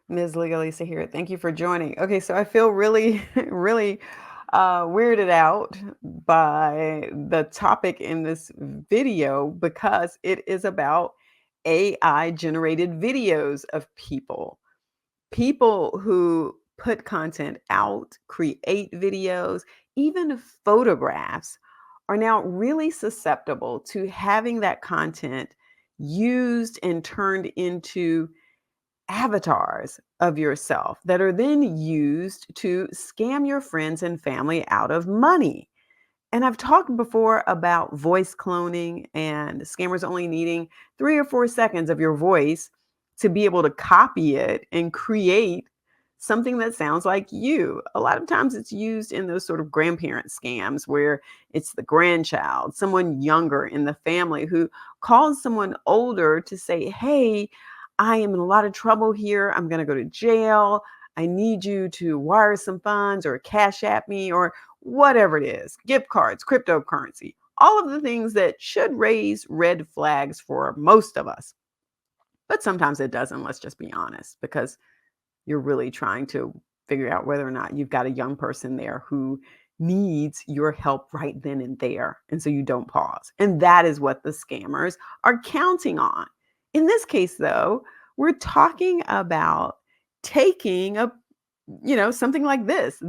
Ms. Legalista here. Thank you for joining. Okay, so I feel really, really weirded out by the topic in this video because it is about AI generated videos of people. People who put content out, create videos, even photographs are now really susceptible to having that content used and turned into avatars of yourself that are then used to scam your friends and family out of money. And I've talked before about voice cloning and scammers only needing 3 or 4 seconds of your voice to be able to copy it and create something that sounds like you. A lot of times it's used in those sort of grandparent scams where it's the grandchild, someone younger in the family who calls someone older to say, "Hey, I am in a lot of trouble here. I'm going to go to jail. I need you to wire some funds or cash at me or whatever it is, gift cards, cryptocurrency, all of the things that should raise red flags for most of us. But sometimes it doesn't, let's just be honest, because you're really trying to figure out whether or not you've got a young person there who needs your help right then and there. And so you don't pause. And that is what the scammers are counting on. In this case, though, we're talking about taking something like this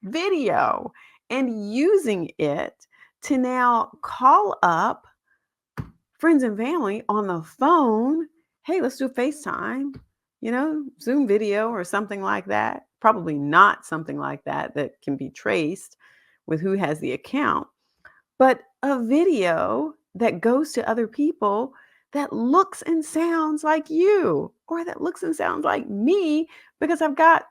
video and using it to now call up friends and family on the phone. Hey, let's do a FaceTime, Zoom video or something like that. Probably not something like that that can be traced with who has the account, but a video that goes to other people that looks and sounds like you or that looks and sounds like me because I've got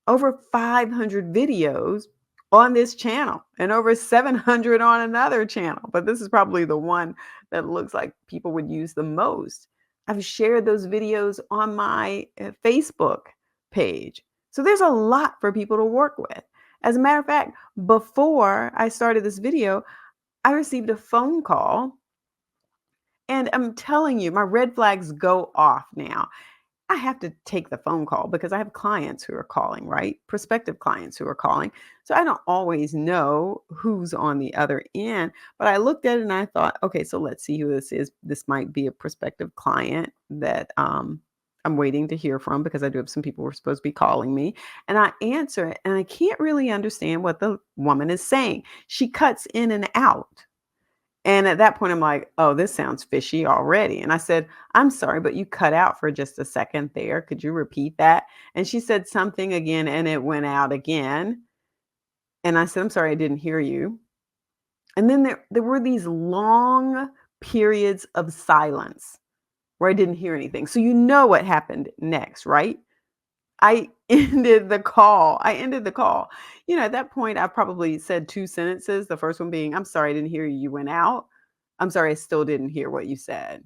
over 500 videos on this channel and over 700 on another channel. But this is probably the one that looks like people would use the most. I've shared those videos on my Facebook page. So there's a lot for people to work with. As a matter of fact, before I started this video, I received a phone call, and I'm telling you, my red flags go off now. I have to take the phone call because I have clients who are calling, right? Prospective clients who are calling. So I don't always know who's on the other end, but I looked at it and I thought, okay, so let's see who this is. This might be a prospective client that I'm waiting to hear from because I do have some people who are supposed to be calling me. And I answer it and I can't really understand what the woman is saying. She cuts in and out. And at that point, I'm like, oh, this sounds fishy already. And I said, I'm sorry, but you cut out for just a second there. Could you repeat that? And she said something again and it went out again. And I said, I'm sorry, I didn't hear you. And then there were these long periods of silence where I didn't hear anything. So you know what happened next, right? I ended the call. At that point, I probably said two sentences. The first one being, I'm sorry, I didn't hear you. You went out. I'm sorry, I still didn't hear what you said.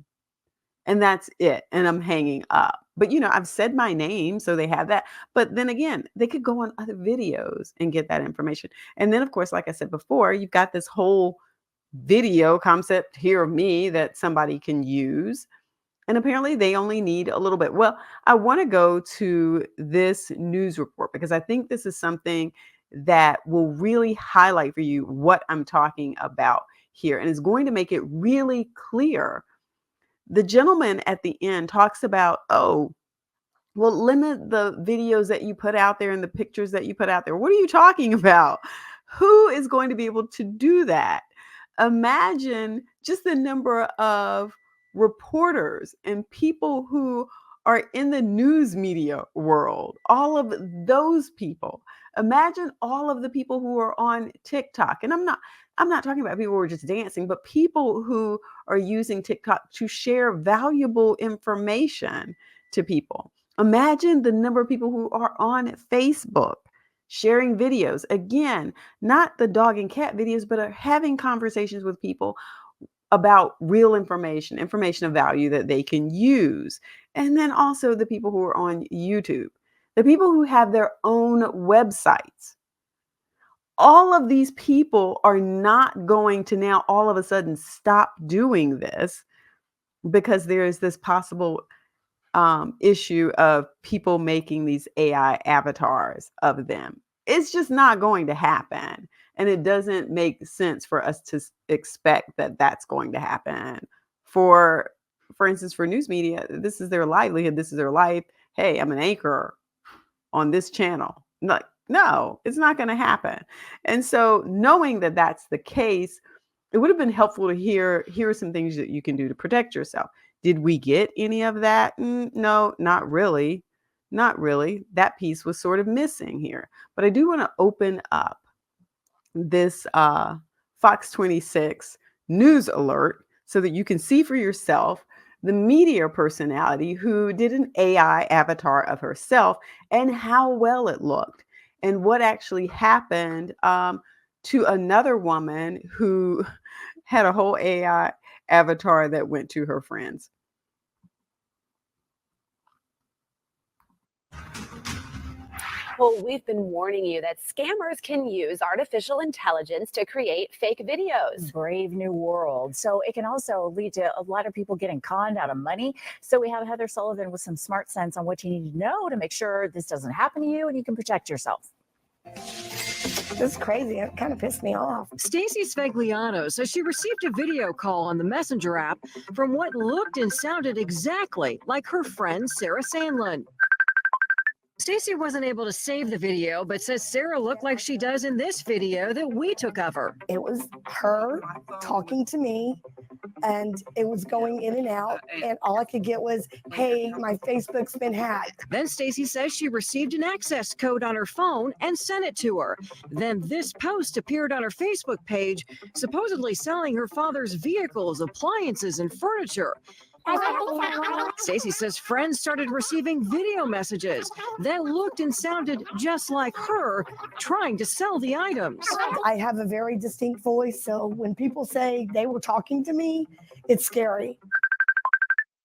And that's it. And I'm hanging up. But, I've said my name, so they have that. But then again, they could go on other videos and get that information. And then, of course, like I said before, you've got this whole video concept here of me that somebody can use. And apparently they only need a little bit. Well, I want to go to this news report because I think this is something that will really highlight for you what I'm talking about here and is going to make it really clear. The gentleman at the end talks about, oh, well, limit the videos that you put out there and the pictures that you put out there. What are you talking about? Who is going to be able to do that? Imagine just the number of reporters and people who are in the news media world, all of those people. Imagine all of the people who are on TikTok. And I'm not talking about people who are just dancing, but people who are using TikTok to share valuable information to people. Imagine the number of people who are on Facebook sharing videos. Again, not the dog and cat videos, but are having conversations with people about real information of value that they can use. And then also the people who are on YouTube, the people who have their own websites. All of these people are not going to now all of a sudden stop doing this because there is this possible issue of people making these AI avatars of them. It's just not going to happen. And it doesn't make sense for us to expect that that's going to happen. For for instance, for news media, this is their livelihood, this is their life. Hey, I'm an anchor on this channel. Like, no, it's not going to happen. And so, knowing that that's the case, it would have been helpful to hear here are some things that you can do to protect yourself. Did we get any of that? No, not really. Not really. That piece was sort of missing here. But I do want to open up this Fox 26 news alert so that you can see for yourself the media personality who did an AI avatar of herself and how well it looked and what actually happened to another woman who had a whole AI avatar that went to her friends. Well, we've been warning you that scammers can use artificial intelligence to create fake videos. Brave new world. So it can also lead to a lot of people getting conned out of money. So we have Heather Sullivan with some smart sense on what you need to know to make sure this doesn't happen to you and you can protect yourself. This is crazy. It kind of pissed me off. Stacey Svegliano says she received a video call on the Messenger app from what looked and sounded exactly like her friend Sarah Sandlin. Stacey wasn't able to save the video, but says Sarah looked like she does in this video that we took of her. It was her talking to me, and it was going in and out, and all I could get was, hey, my Facebook's been hacked. Then Stacey says she received an access code on her phone and sent it to her. Then this post appeared on her Facebook page, supposedly selling her father's vehicles, appliances, and furniture. Stacey says friends started receiving video messages that looked and sounded just like her, trying to sell the items. I have a very distinct voice, so when people say they were talking to me, it's scary.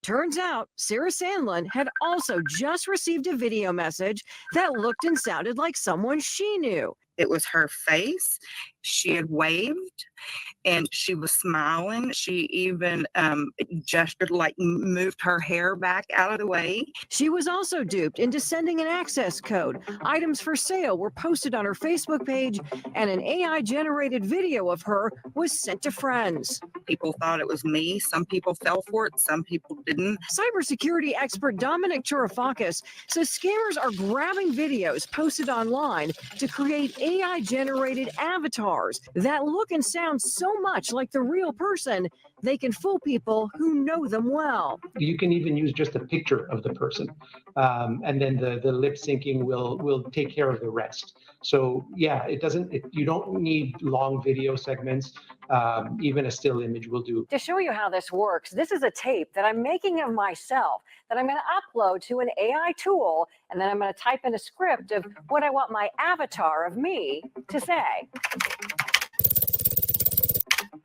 Turns out Sarah Sandlin had also just received a video message that looked and sounded like someone she knew. It was her face. She had waved and she was smiling. She even gestured, like moved her hair back out of the way. She was also duped into sending an access code. Items for sale were posted on her Facebook page, and an AI-generated video of her was sent to friends. People thought it was me. Some people fell for it. Some people didn't. Cybersecurity expert Dominic Chirafakis says scammers are grabbing videos posted online to create AI-generated avatars that look and sound so much like the real person, they can fool people who know them well. You can even use just a picture of the person, and then the lip syncing will take care of the rest. So yeah, you don't need long video segments. Even a still image will do. To show you how this works, this is a tape that I'm making of myself that I'm going to upload to an AI tool, and then I'm going to type in a script of what I want my avatar of me to say.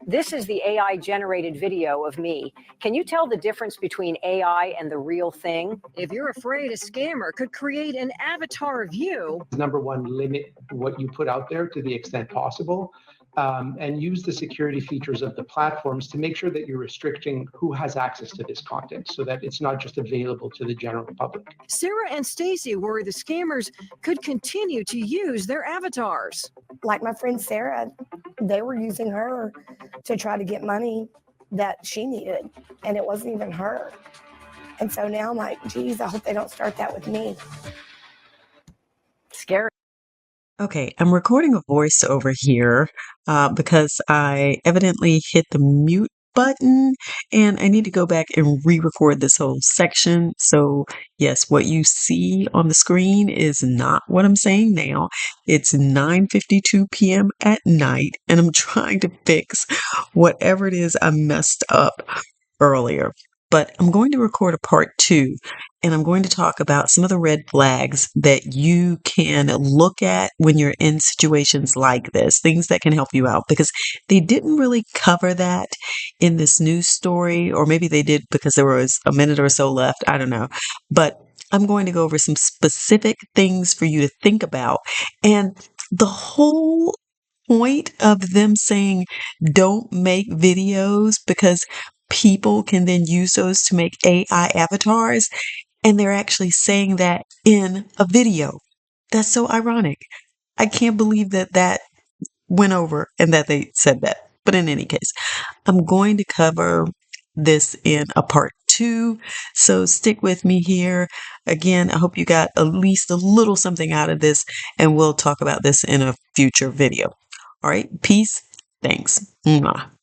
This is the AI-generated video of me. Can you tell the difference between AI and the real thing? If you're afraid a scammer could create an avatar of you, number one, limit what you put out there to the extent possible, and use the security features of the platforms to make sure that you're restricting who has access to this content so that it's not just available to the general public. Sarah and Stacey worry the scammers could continue to use their avatars. Like my friend Sarah, they were using her to try to get money that she needed, and it wasn't even her. And so now I'm like, geez, I hope they don't start that with me. Scary. Okay, I'm recording a voiceover here because I evidently hit the mute button and I need to go back and re-record this whole section. So yes, what you see on the screen is not what I'm saying now. It's 9:52 p.m. at night and I'm trying to fix whatever it is I messed up earlier. But I'm going to record a part 2 and I'm going to talk about some of the red flags that you can look at when you're in situations like this, things that can help you out, because they didn't really cover that in this news story, or maybe they did because there was a minute or so left. I don't know. But I'm going to go over some specific things for you to think about. And the whole point of them saying don't make videos because people can then use those to make AI avatars. And they're actually saying that in a video. That's so ironic. I can't believe that that went over and that they said that. But in any case, I'm going to cover this in a part 2. So stick with me here. Again, I hope you got at least a little something out of this, and we'll talk about this in a future video. All right. Peace. Thanks. Mwah.